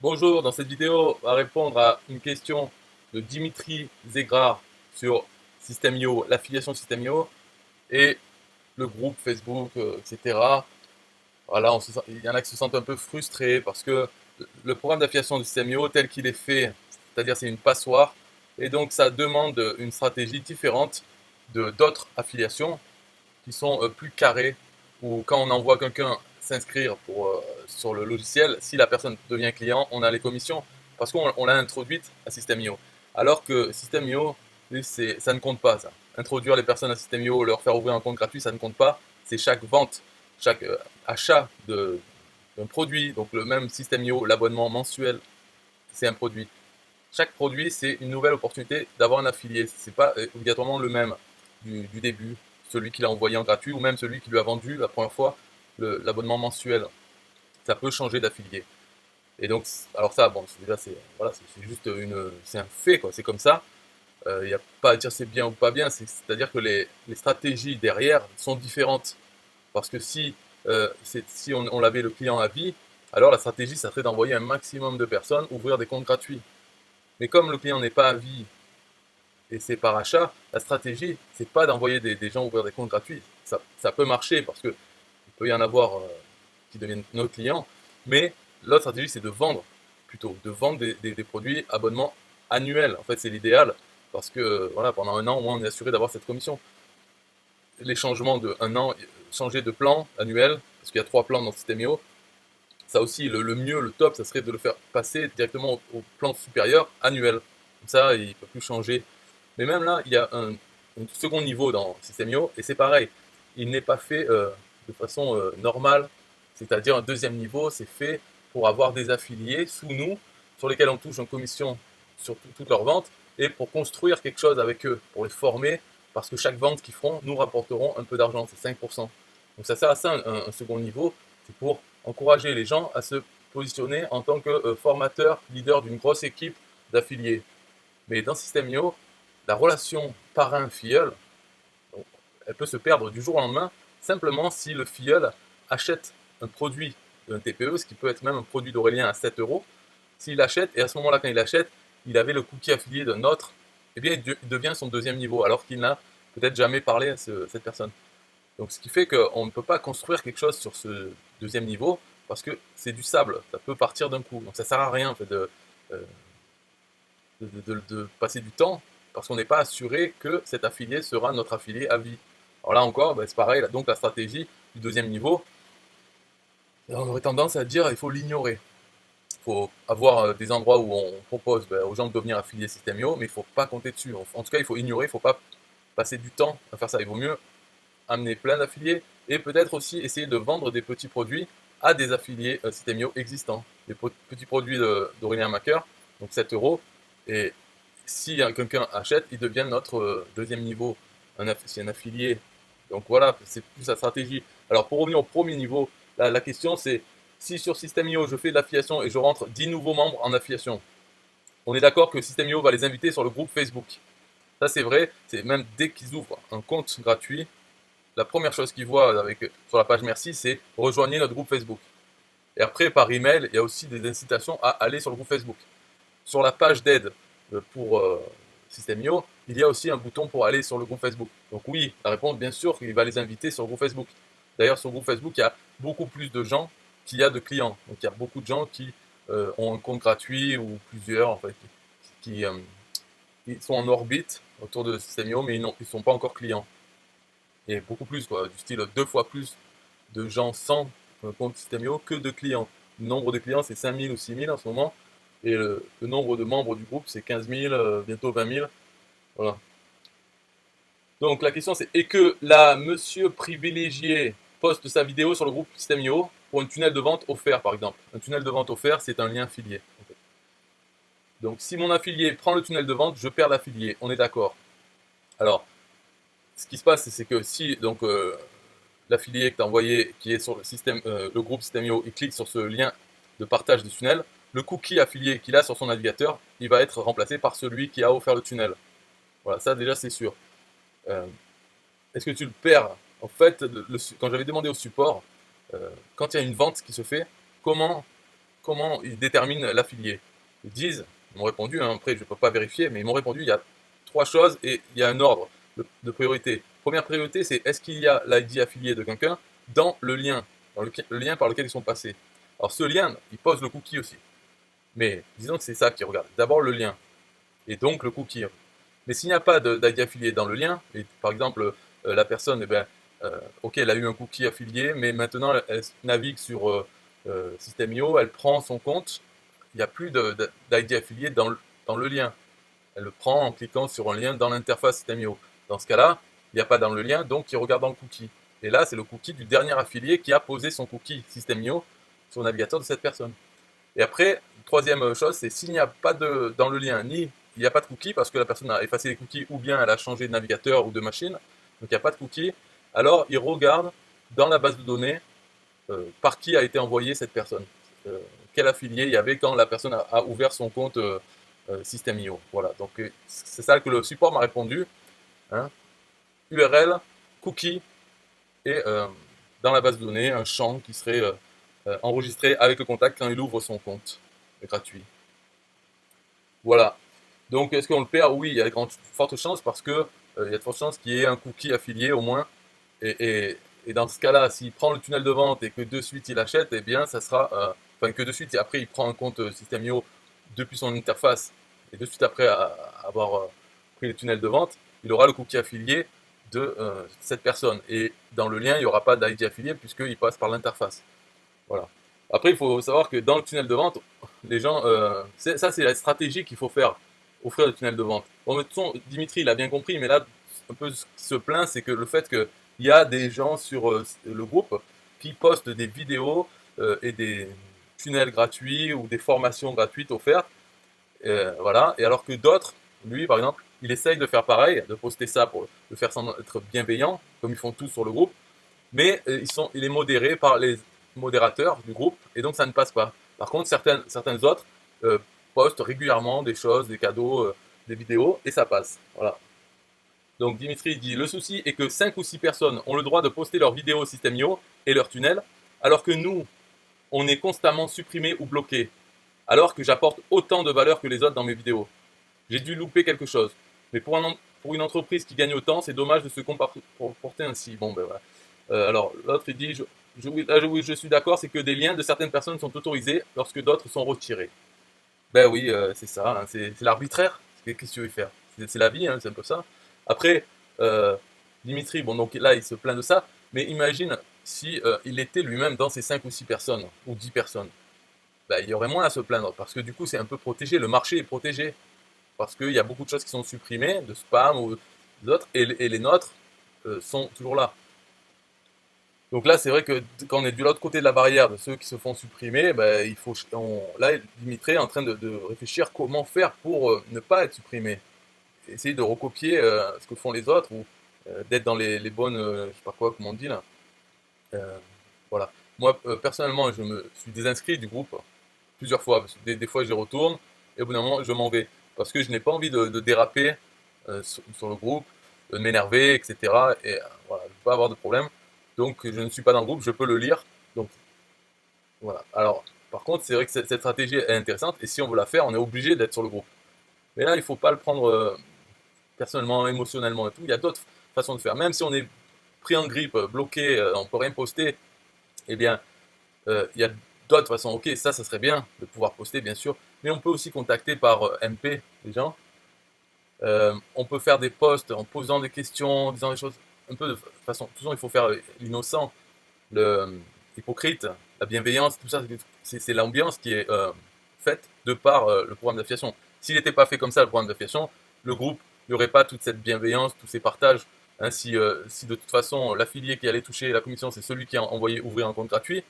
Bonjour, dans cette vidéo, on va répondre à une question de Dimitri Zegrar sur System.io, l'affiliation System.io et le groupe Facebook, etc. Voilà, il y en a qui se sentent un peu frustrés parce que le programme d'affiliation de System.io tel qu'il est fait, c'est-à-dire c'est une passoire, et donc ça demande une stratégie différente de d'autres affiliations qui sont plus carrées, où quand on envoie quelqu'un s'inscrire sur le logiciel, si la personne devient client, on a les commissions, parce qu'on l'a introduite à System.io. Alors que System.io, ça ne compte pas ça. Introduire les personnes à System.io, leur faire ouvrir un compte gratuit, ça ne compte pas. C'est chaque vente, chaque achat d'un produit, donc le même System.io, l'abonnement mensuel, c'est un produit. Chaque produit, c'est une nouvelle opportunité d'avoir un affilié. C'est pas obligatoirement le même du début, celui qu'il a envoyé en gratuit ou même celui qui lui a vendu la première fois l'abonnement mensuel. Ça peut changer d'affilié. Et donc, alors ça, bon, déjà, voilà, c'est juste c'est un fait, quoi. C'est comme ça. Il n'y a pas à dire c'est bien ou pas bien. C'est-à-dire que les stratégies derrière sont différentes. Parce que si on avait le client à vie, alors la stratégie, ça serait d'envoyer un maximum de personnes ouvrir des comptes gratuits. Mais comme le client n'est pas à vie et c'est par achat, la stratégie, c'est pas d'envoyer des gens ouvrir des comptes gratuits. Ça peut marcher parce que il peut y en avoir qui deviennent nos clients, mais l'autre stratégie, c'est de vendre plutôt, de vendre des produits abonnements annuels. En fait, c'est l'idéal parce que voilà, pendant un an, au moins, on est assuré d'avoir cette commission. Les changements de un an, changer de plan annuel, parce qu'il y a 3 plans dans System.io, ça aussi, le mieux, le top, ça serait de le faire passer directement au plan supérieur annuel. Comme ça, il ne peut plus changer. Mais même là, il y a un second niveau dans System.io, et c'est pareil. Il n'est pas fait de façon normale, c'est-à-dire un deuxième niveau, c'est fait pour avoir des affiliés sous nous, sur lesquels on touche en commission sur toutes leurs ventes, et pour construire quelque chose avec eux, pour les former, parce que chaque vente qu'ils feront nous rapporteront un peu d'argent, c'est 5%. Donc ça sert à ça un second niveau, c'est pour encourager les gens à se positionner en tant que formateur, leader d'une grosse équipe d'affiliés. Mais dans System.io, la relation parrain-filleul, elle peut se perdre du jour au lendemain, simplement si le filleul achète un produit d'un TPE, ce qui peut être même un produit d'Aurélien à 7 euros. S'il achète, et à ce moment-là, quand il achète, il avait le cookie affilié d'un autre, eh bien, il devient son deuxième niveau, alors qu'il n'a peut-être jamais parlé à cette personne. Donc, ce qui fait qu'on ne peut pas construire quelque chose sur ce deuxième niveau, parce que c'est du sable, ça peut partir d'un coup. Donc, ça ne sert à rien en fait, euh, de passer du temps parce qu'on n'est pas assuré que cet affilié sera notre affilié à vie. Alors là encore, ben, c'est pareil, donc la stratégie du deuxième niveau, on aurait tendance à dire il faut l'ignorer. Il faut avoir des endroits où on propose aux gens de devenir affiliés System.io, mais il ne faut pas compter dessus. En tout cas, il faut ignorer, il ne faut pas passer du temps à faire ça. Il vaut mieux amener plein d'affiliés et peut-être aussi essayer de vendre des petits produits à des affiliés System.io existants. Des petits produits d'Aurélien Macker, donc 7 euros. Et si quelqu'un achète, il devient notre deuxième niveau. C'est un affilié. Donc voilà, c'est plus la stratégie. Alors pour revenir au premier niveau, la question c'est si sur System.io je fais de l'affiliation et je rentre 10 nouveaux membres en affiliation, on est d'accord que System.io va les inviter sur le groupe Facebook. Ça c'est vrai, c'est même dès qu'ils ouvrent un compte gratuit, la première chose qu'ils voient sur la page merci, c'est rejoignez notre groupe Facebook. Et après, par email, il y a aussi des incitations à aller sur le groupe Facebook. Sur la page d'aide pour System.io, il y a aussi un bouton pour aller sur le groupe Facebook. Donc oui, la réponse, bien sûr, il va les inviter sur le groupe Facebook. D'ailleurs, sur le groupe Facebook, il y a beaucoup plus de gens qu'il y a de clients. Donc il y a beaucoup de gens qui ont un compte gratuit ou plusieurs, en fait, qui sont en orbite autour de System.io, mais ils ne sont pas encore clients. Et beaucoup plus, quoi, du style 2 fois plus de gens sans compte System.io que de clients. Le nombre de clients, c'est 5000 ou 6000 en ce moment. Et le nombre de membres du groupe, c'est 15 000, bientôt 20 000. Voilà. Donc la question c'est, est-ce que la monsieur privilégié poste sa vidéo sur le groupe System.io pour un tunnel de vente offert, par exemple? Un tunnel de vente offert, c'est un lien affilié. En fait. Donc si mon affilié prend le tunnel de vente, je perds l'affilié. On est d'accord. Alors, ce qui se passe, c'est que si donc l'affilié que tu as envoyé, qui est sur le groupe System.io, il clique sur ce lien de partage de tunnel, le cookie affilié qu'il a sur son navigateur, il va être remplacé par celui qui a offert le tunnel. Voilà, ça déjà c'est sûr. Euh, Est-ce que tu le perds? En fait, quand j'avais demandé au support, quand il y a une vente qui se fait, comment, comment ils déterminent l'affilié. Ils m'ont répondu, hein, après je ne peux pas vérifier, mais ils m'ont répondu, il y a 3 choses et il y a un ordre de priorité. Première priorité, c'est est-ce qu'il y a l'ID affilié de quelqu'un dans le lien, le lien par lequel ils sont passés. Alors ce lien, il pose le cookie aussi. Mais disons que c'est ça qu'ils regardent. D'abord le lien, et donc le cookie. Mais s'il n'y a pas d'ID affilié dans le lien, et par exemple la personne, eh ben, ok, elle a eu un cookie affilié, mais maintenant elle navigue sur System.io, elle prend son compte, il n'y a plus d'ID affilié dans le lien. Elle le prend en cliquant sur un lien dans l'interface System.io. Dans ce cas-là, il n'y a pas dans le lien, donc il regarde dans le cookie. Et là, c'est le cookie du dernier affilié qui a posé son cookie System.io sur le navigateur de cette personne. Et après, troisième chose, c'est s'il n'y a pas dans le lien, ni il n'y a pas de cookie parce que la personne a effacé les cookies ou bien elle a changé de navigateur ou de machine, donc il n'y a pas de cookie, alors il regarde dans la base de données par qui a été envoyée cette personne. Quel affilié il y avait quand la personne a ouvert son compte System.io. Voilà, donc c'est ça que le support m'a répondu. Hein. URL, cookie et dans la base de données, un champ qui serait enregistré avec le contact quand il ouvre son compte gratuit. Voilà. Donc est-ce qu'on le perd? Oui, il y a de fortes chances parce que il y a de fortes chances qu'il y ait un cookie affilié au moins. Et dans ce cas-là, s'il prend le tunnel de vente et que de suite il achète, eh bien ça sera, enfin que de suite et après il prend un compte System.io depuis son interface et de suite après avoir pris le tunnel de vente, il aura le cookie affilié de cette personne. Et dans le lien, il n'y aura pas d'ID affilié puisqu'il passe par l'interface. Voilà. Après, il faut savoir que dans le tunnel de vente, les gens, ça c'est la stratégie qu'il faut faire, offrir le tunnel de vente. Bon, de toute façon, Dimitri, il a bien compris, mais là, un peu ce qui se plaint, c'est que le fait qu'il y a des gens sur le groupe qui postent des vidéos et des tunnels gratuits ou des formations gratuites offertes, voilà. Et alors que d'autres, lui, par exemple, il essaye de faire pareil, de poster ça pour le faire sans être bienveillant, comme ils font tous sur le groupe, mais il est modéré par les modérateurs du groupe, et donc ça ne passe pas. Par contre, certaines autres postent régulièrement des choses, des cadeaux, des vidéos, et ça passe. Voilà. Donc Dimitri dit, le souci est que 5 ou 6 personnes ont le droit de poster leurs vidéos System.io et leurs tunnels, alors que nous, on est constamment supprimés ou bloqués, alors que j'apporte autant de valeur que les autres dans mes vidéos. J'ai dû louper quelque chose. Mais pour une entreprise qui gagne autant, c'est dommage de se comporter ainsi. Bon, ben voilà. Alors, l'autre, il dit, je suis d'accord, c'est que des liens de certaines personnes sont autorisés lorsque d'autres sont retirés. Ben oui, c'est ça, hein, c'est l'arbitraire. Qu'est-ce que tu veux faire? C'est la vie, hein, c'est un peu ça. Après, Dimitri, bon, donc là, il se plaint de ça, mais imagine si il était lui-même dans ces 5 ou 6 personnes, ou 10 personnes. Ben, il y aurait moins à se plaindre, parce que du coup, c'est un peu protégé, le marché est protégé. Parce qu'il y a beaucoup de choses qui sont supprimées, de spam ou d'autres, et les nôtres sont toujours là. Donc là, c'est vrai que quand on est de l'autre côté de la barrière de ceux qui se font supprimer, ben, là, Dimitri est en train de réfléchir comment faire pour ne pas être supprimé. Essayer de recopier ce que font les autres ou d'être dans les bonnes, je sais pas quoi, comment on dit là. Euh, voilà. Moi, personnellement, je me suis désinscrit du groupe plusieurs fois, parce que des fois j'y retourne, et au bout d'un moment, je m'en vais. Parce que je n'ai pas envie de déraper sur le groupe, de m'énerver, etc. Et voilà, je ne veux pas avoir de problème. Donc je ne suis pas dans le groupe, je peux le lire. Donc voilà. Alors, par contre, c'est vrai que cette stratégie est intéressante, et si on veut la faire, on est obligé d'être sur le groupe. Mais là, il ne faut pas le prendre personnellement, émotionnellement et tout. Il y a d'autres façons de faire. Même si on est pris en grippe, bloqué, on ne peut rien poster, eh bien, il y a d'autres façons. Ok, ça serait bien de pouvoir poster, bien sûr, mais on peut aussi contacter par MP les gens. On peut faire des posts en posant des questions, en disant des choses un peu de façon. De toute façon, il faut faire l'innocent, l'hypocrite, la bienveillance, tout ça. C'est l'ambiance qui est faite de par le programme d'affiliation. S'il n'était pas fait comme ça, le programme d'affiliation, le groupe, il n'y aurait pas toute cette bienveillance, tous ces partages. Hein, si de toute façon l'affilié qui allait toucher la commission, c'est celui qui a envoyé ouvrir un compte gratuit,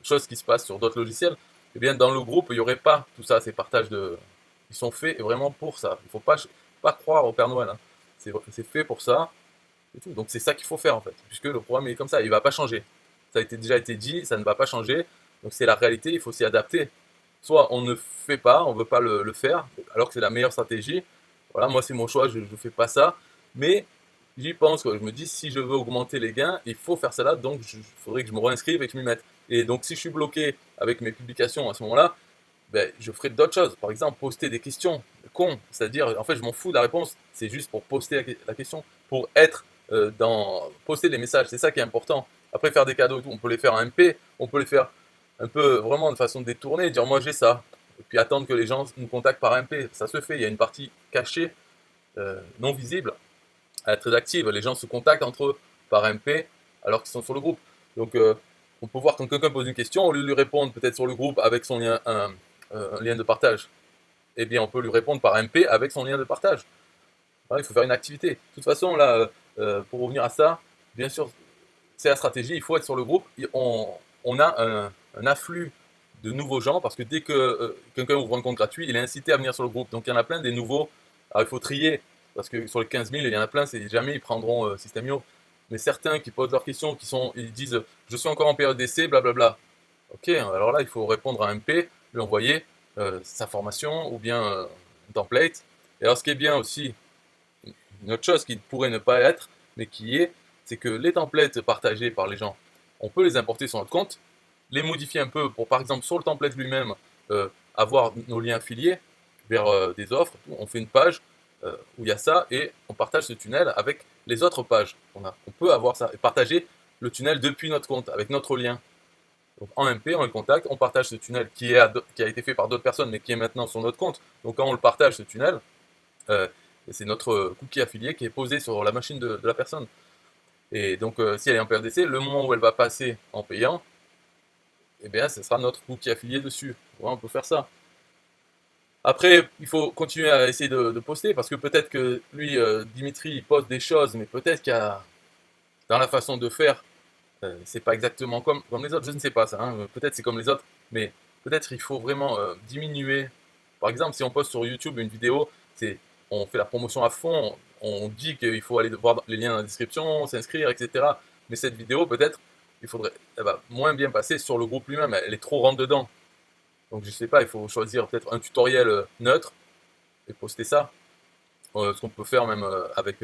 chose qui se passe sur d'autres logiciels, eh bien dans le groupe, il n'y aurait pas tout ça, ces partages ils sont faits vraiment pour ça. Il ne faut pas croire au Père Noël. Hein. C'est fait pour ça. Et tout. Donc c'est ça qu'il faut faire en fait, puisque le programme est comme ça, il ne va pas changer. Ça a déjà été dit, ça ne va pas changer. Donc c'est la réalité, il faut s'y adapter. Soit on ne fait pas, on ne veut pas le faire, alors que c'est la meilleure stratégie. Voilà, moi c'est mon choix, je ne fais pas ça. Mais j'y pense, quoi. Je me dis, si je veux augmenter les gains, il faut faire cela, donc il faudrait que je me réinscrive et que je m'y mette. Et donc si je suis bloqué avec mes publications à ce moment-là, ben, je ferai d'autres choses. Par exemple, poster des questions cons, c'est-à-dire, en fait, je m'en fous de la réponse, c'est juste pour poster la question, pour être poster les messages, c'est ça qui est important. Après, faire des cadeaux, on peut les faire en MP, on peut les faire un peu vraiment de façon détournée, dire moi j'ai ça, et puis attendre que les gens nous contactent par MP. Ça se fait, il y a une partie cachée, non visible, elle est très active. Les gens se contactent entre eux par MP alors qu'ils sont sur le groupe. Donc, on peut voir quand quelqu'un pose une question, au lieu de lui répondre peut-être sur le groupe avec son lien, un lien de partage, eh bien, on peut lui répondre par MP avec son lien de partage. Voilà, il faut faire une activité. De toute façon, là, pour revenir à ça, bien sûr, c'est la stratégie. Il faut être sur le groupe. On a un afflux de nouveaux gens parce que dès que quelqu'un ouvre un compte gratuit, il est incité à venir sur le groupe. Donc il y en a plein des nouveaux. Alors il faut trier parce que sur les 15 000, il y en a plein, c'est jamais ils prendront Systemio. Mais certains qui posent leurs questions, ils disent je suis encore en période d'essai, blablabla. Ok, alors là il faut répondre à un MP, lui envoyer sa formation ou bien un template. Et alors ce qui est bien aussi, une autre chose qui pourrait ne pas être, mais qui est, c'est que les templates partagés par les gens, on peut les importer sur notre compte, les modifier un peu pour, par exemple, sur le template lui-même, avoir nos liens affiliés vers des offres. On fait une page où il y a ça et on partage ce tunnel avec les autres pages qu'on a. On peut avoir ça et partager le tunnel depuis notre compte avec notre lien. Donc en MP, on le contacte, on partage ce tunnel qui a été fait par d'autres personnes mais qui est maintenant sur notre compte. Donc quand on le partage, ce tunnel, euh, c'est notre cookie affilié qui est posé sur la machine de la personne. Et donc, si elle est en période d'essai, le moment où elle va passer en payant, eh bien, ce sera notre cookie affilié dessus. Ouais, on peut faire ça. Après, il faut continuer à essayer de poster parce que peut-être que lui, Dimitri, il poste des choses, mais peut-être qu'il y a dans la façon de faire, c'est pas exactement comme les autres. Je ne sais pas ça. Hein. Peut-être c'est comme les autres, mais peut-être il faut vraiment diminuer. Par exemple, si on poste sur YouTube une vidéo, on fait la promotion à fond, on dit qu'il faut aller voir les liens dans la description, s'inscrire, etc. Mais cette vidéo, peut-être, elle va moins bien passer sur le groupe lui-même. Elle est trop rentre dedans. Donc je sais pas, il faut choisir peut-être un tutoriel neutre et poster ça. Ce qu'on peut faire même avec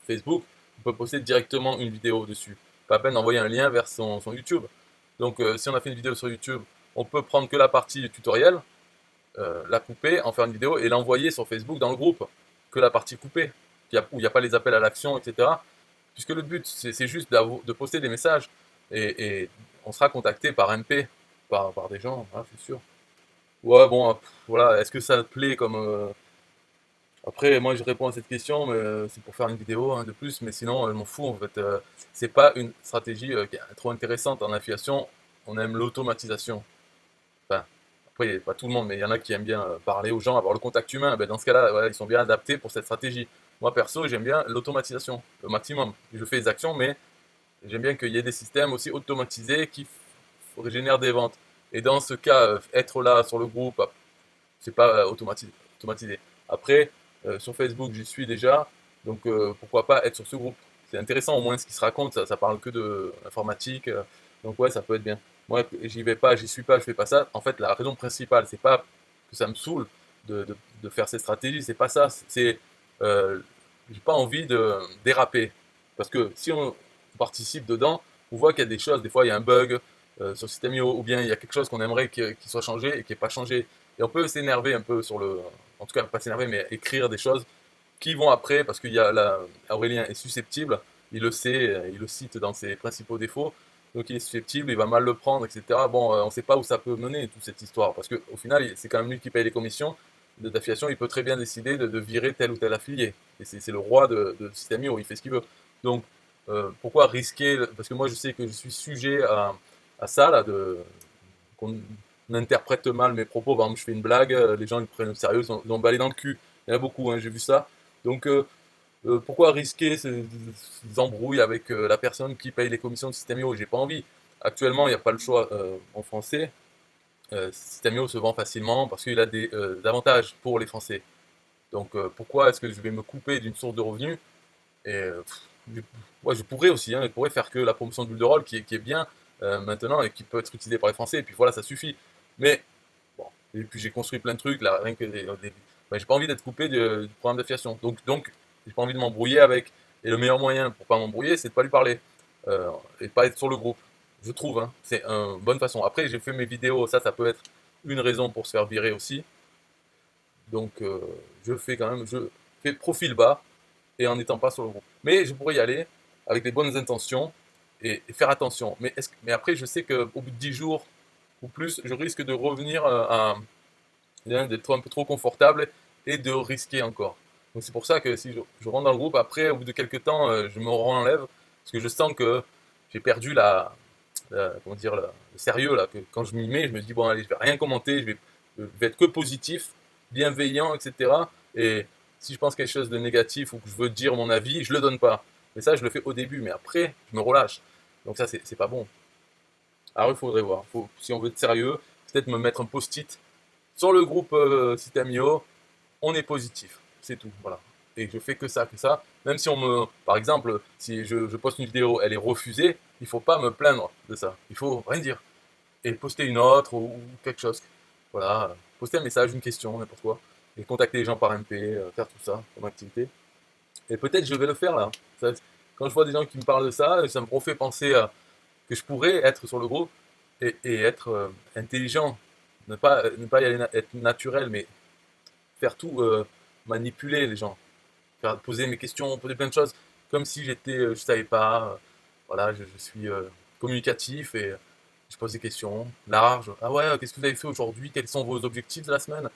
Facebook, on peut poster directement une vidéo dessus. Pas la peine d'envoyer un lien vers son YouTube. Donc si on a fait une vidéo sur YouTube, on peut prendre que la partie tutoriel, la couper, en faire une vidéo et l'envoyer sur Facebook dans le groupe. Que la partie coupée, où il n'y a pas les appels à l'action, etc. Puisque le but, c'est juste de poster des messages et on sera contacté par MP, par des gens, hein, c'est sûr. Ouais, bon, voilà, est-ce que ça te plaît comme, après, moi, je réponds à cette question, mais c'est pour faire une vidéo hein, de plus, mais sinon, je m'en fous en fait. C'est pas une stratégie qui est trop intéressante en affiliation. On aime l'automatisation. Enfin, après, pas tout le monde, mais il y en a qui aiment bien parler aux gens, avoir le contact humain. Ben, dans ce cas-là, voilà, ils sont bien adaptés pour cette stratégie. Moi, perso, j'aime bien l'automatisation, le maximum. Je fais des actions, mais j'aime bien qu'il y ait des systèmes aussi automatisés qui génèrent des ventes. Et dans ce cas, être là sur le groupe, c'est pas automatisé. Après, sur Facebook, j'y suis déjà, donc pourquoi pas être sur ce groupe. C'est intéressant au moins ce qui se raconte, ça parle que de informatique, donc ouais, ça peut être bien. Moi, j'y vais pas, j'y suis pas, je fais pas ça. En fait, la raison principale, c'est pas que ça me saoule de faire ces stratégies, c'est pas ça. C'est j'ai pas envie de déraper, parce que si on participe dedans, on voit qu'il y a des choses, des fois il y a un bug sur Systemio, ou bien il y a quelque chose qu'on aimerait qu'il soit changé et qui n'est pas changé. Et on peut s'énerver un peu sur le. En tout cas, pas s'énerver, mais écrire des choses qui vont après, parce qu'il y a là, Aurélien est susceptible, il le sait, il le cite dans ses principaux défauts, donc il est susceptible, il va mal le prendre, etc. Bon, on ne sait pas où ça peut mener toute cette histoire, parce qu'au final, c'est quand même lui qui paye les commissions d'affiliation, il peut très bien décider de virer tel ou tel affilié. Et c'est le roi de Systemio, il fait ce qu'il veut. Donc, pourquoi risquer, parce que moi je sais que je suis sujet à ça, là, qu'on interprète mal mes propos. Par exemple, je fais une blague, les gens ils prennent au sérieux, ils ont balayé dans le cul. Il y en a beaucoup, hein, j'ai vu ça. Donc, pourquoi risquer ces embrouilles avec la personne qui paye les commissions de Systemio? J'ai pas envie. Actuellement, il n'y a pas le choix en français. Systemio se vend facilement parce qu'il a des avantages pour les Français. Donc, pourquoi est-ce que je vais me couper d'une source de revenus? Et ouais, je pourrais aussi, hein, je pourrais faire que la promotion de bulle de rôle qui est bien maintenant et qui peut être utilisée par les Français, et puis voilà, ça suffit. Mais bon, et puis j'ai construit plein de trucs, là, rien que ouais, j'ai pas envie d'être coupé du programme d'affiliation. Donc j'ai pas envie de m'embrouiller avec. Et le meilleur moyen pour pas m'embrouiller, c'est de pas lui parler et pas être sur le groupe. Je trouve, hein, c'est une bonne façon. Après, j'ai fait mes vidéos, ça peut être une raison pour se faire virer aussi. Donc je fais profil bas et en n'étant pas sur le groupe. Mais je pourrais y aller avec des bonnes intentions et faire attention. Mais après, je sais qu'au bout de 10 jours ou plus, je risque de revenir d'être un peu trop confortable et de risquer encore. Donc c'est pour ça que si je rentre dans le groupe, après, au bout de quelques temps, je me renlève parce que je sens que j'ai perdu le sérieux là. Que quand je m'y mets, je me dis bon allez, je vais rien commenter, je vais être que positif, bienveillant, etc. Et si je pense quelque chose de négatif ou que je veux dire mon avis, je le donne pas. Mais ça, je le fais au début, mais après, je me relâche. Donc ça, c'est pas bon. Alors il faudrait voir. Si on veut être sérieux, peut-être me mettre un post-it sur le groupe System.io. On est positif, c'est tout. Voilà. Et je fais que ça. Même si par exemple, si je poste une vidéo, elle est refusée, il faut pas me plaindre de ça. Il faut rien dire. Et poster une autre ou quelque chose. Voilà. Poster un message, une question, n'importe quoi. Et contacter les gens par MP, faire tout ça comme activité. Et peut-être je vais le faire là. Quand je vois des gens qui me parlent de ça, ça me refait penser que je pourrais être sur le groupe et être intelligent. Ne pas y aller être naturel, mais faire tout, manipuler les gens. Poser mes questions, poser plein de choses, comme si je savais pas. Voilà, je suis communicatif et je pose des questions larges. Ah ouais, qu'est-ce que vous avez fait aujourd'hui? Quels sont vos objectifs de la semaine?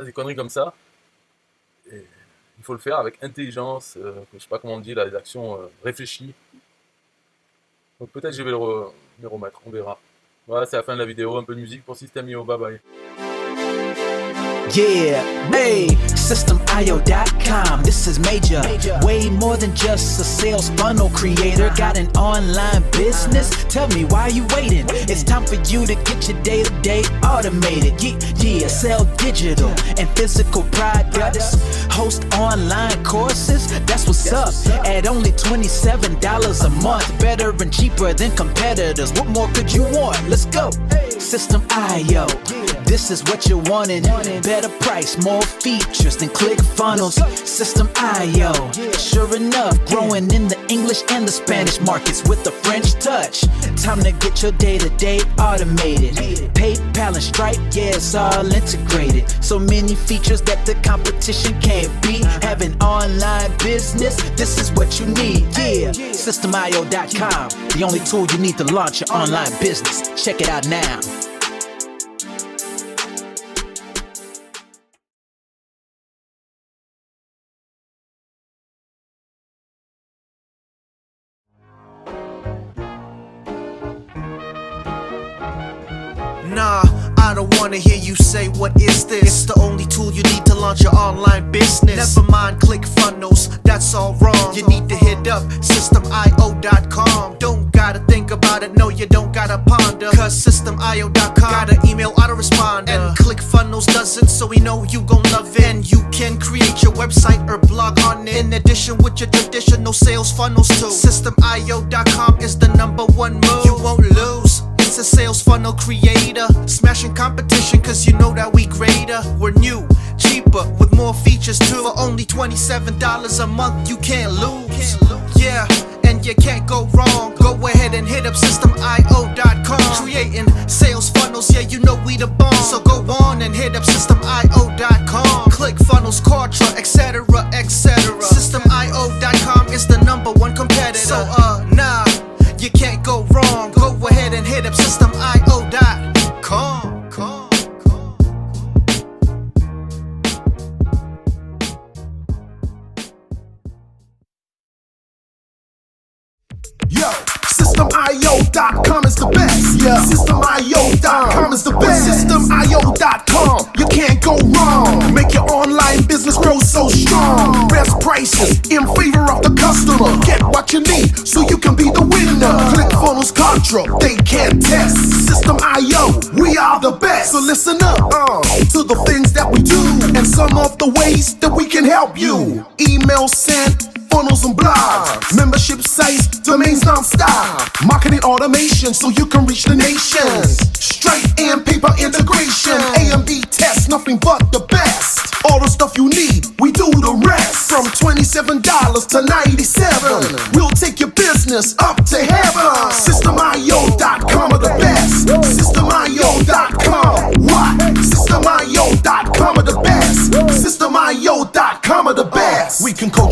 Des conneries comme ça. Et il faut le faire avec intelligence, je sais pas comment on dit, là, des actions réfléchies. Donc peut-être je vais me remettre, on verra. Voilà, c'est la fin de la vidéo, un peu de musique pour System.io, bye bye. Yeah, hey, System.io.com, this is major. Way more than just a sales funnel creator. Got an online business? Tell me, why you waiting? It's time for you to get your day-to-day automated. Yeah, sell digital and physical products. Host online courses, that's what's up. At only $27 a month. Better and cheaper than competitors. What more could you want? Let's go. System.io, this is what you're wanting. Better price, more features than ClickFunnels. System.io, sure enough, growing in the English and the Spanish markets with the French touch. Time to get your day-to-day automated. PayPal and Stripe, yeah, it's all integrated. So many features that the competition can't beat. Have an online business, this is what you need. Yeah, System.io.com, the only tool you need to launch your online business. Check it out now. Nah, I don't wanna hear you say what is this. It's the only tool you need to launch your online business. Never mind ClickFunnels, that's all wrong. You need to hit up System.io.com. Don't gotta think about it, no you don't gotta ponder. Cause System.io.com got an email autoresponder. And ClickFunnels doesn't, so we know you gon' love it. And you can create your website or blog on it. In addition with your traditional sales funnels too. System.io.com is the #1 move. You won't lose. It's a sales funnel creator, smashing competition cause you know that we greater. We're new, cheaper, with more features too. For only $27 a month, you can't lose. Yeah, and you can't go wrong. Go ahead and hit up System.io.com. Creating sales funnels, yeah, you know we the bomb. So go on and hit up System.io.com. ClickFunnels, Kartra, etc, etc. System.io.com is the #1 competitor. So nah, you can't go wrong. Go ahead and hit up System.io.com. Yo, System.io.com is the best. Yeah, System.io.com is the best. System.io.com, you can't go wrong. Make your online business grow so strong. Best prices in favor of the customer. Get what you need so you can be the winner. ClickFunnels, Kartra, they can't test. System.io, we are the best. So listen up to the things that we do and some of the ways that we can help you. Email sent, funnels and blogs, membership sites, domains non-stop, marketing automation so you can reach the nations. Stripe and paper integration, A and B tests, nothing but the best. All the stuff you need, we do the rest. From $27 to $97, we'll take your business up to heaven. System.io.com are the best. System.io.com, what?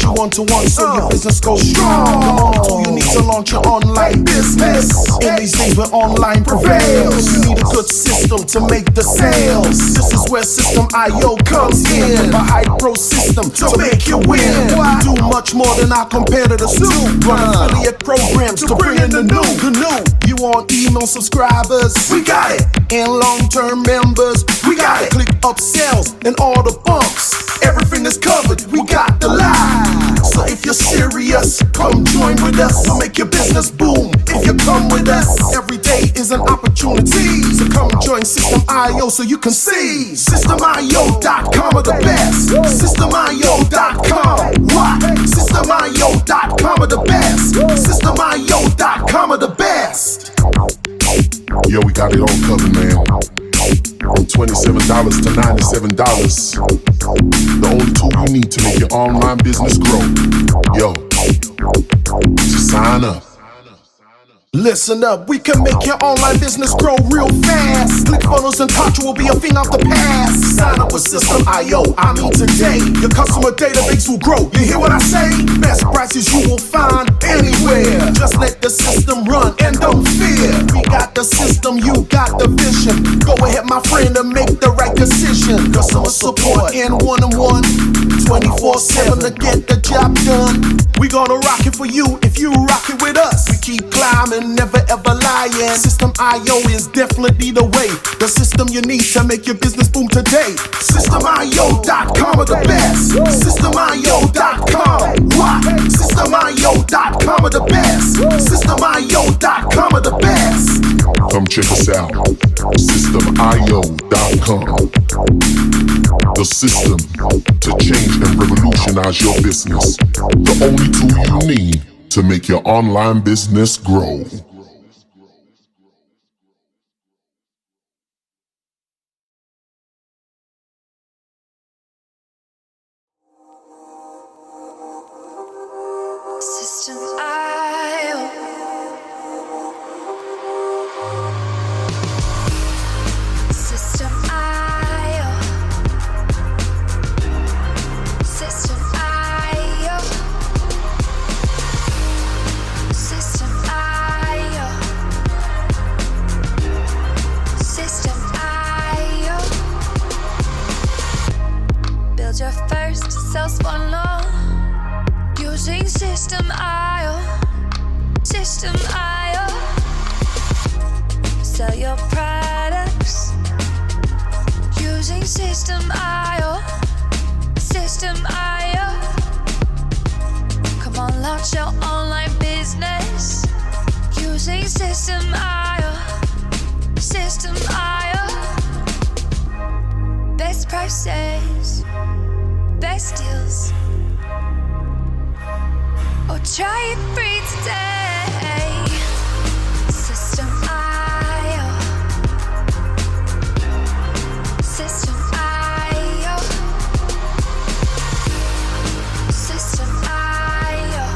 you one-to-one so your business goes strong. The only tool you need to launch your online business. In these days where online prevails, you need a good system to make the sales. This is where System.io comes in. A high-pro system to make you win. We do much more than our competitors do. Run affiliate programs to bring in the new. You want email subscribers? We got it. And long-term members? We got it. Click upsells and all the bumps. Everything is covered. We got the line. So if you're serious, come join with us. We'll make your business boom. If you come with us, every day is an opportunity. So come join System.io so you can see. System.io.com are the best. System.io.com. What? System.io.com are the best. System.io.com are the best. Yo, we got it all covered, man. From $27 to $97. The only tool you need to make your online business grow. Yo, just sign up. Listen up, we can make your online business grow real fast. ClickFunnels and Contra will be a thing of the past. Sign up with System.io, I mean today. Your customer database will grow, you hear what I say? Best prices you will find anywhere. Just let the system run and don't fear. We got the system, you got the vision. Go ahead my friend and make the right decision. Customer support in one-on-one, 24/7 to get the job done. We gonna rock it for you if you rock it with us. We keep climbing, never ever lying. System.io is definitely the way. The system you need to make your business boom today. System.io.com are the best. System.io.com. What? System.io.com are the best. System.io.com are the best. Come check us out. System.io.com. The system to change and revolutionize your business. The only tool you need to make your online business grow. System.io. System.io. System.io. System.io. System.io. Build your first sales funnel using System.io. System.io. Sell your products using System.io. System.io. Come on, launch your online business using System.io. System.io. Best prices, best deals. Or try it free today. System.io. System.io. System.io.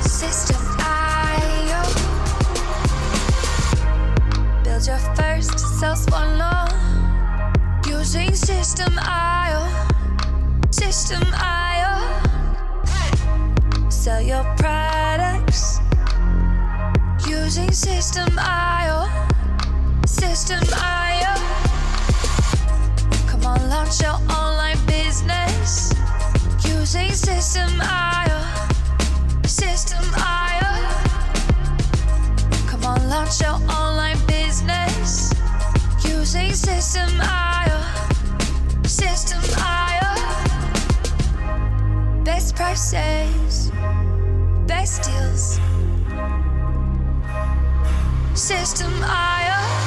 System.io. Build your first sales funnel using System.io. System.io. Sell your products using System.io. System.io. Come on, launch your online business using System.io. System.io. Come on, launch your online business using System.io. System.io. Best prices, best deals. System.io.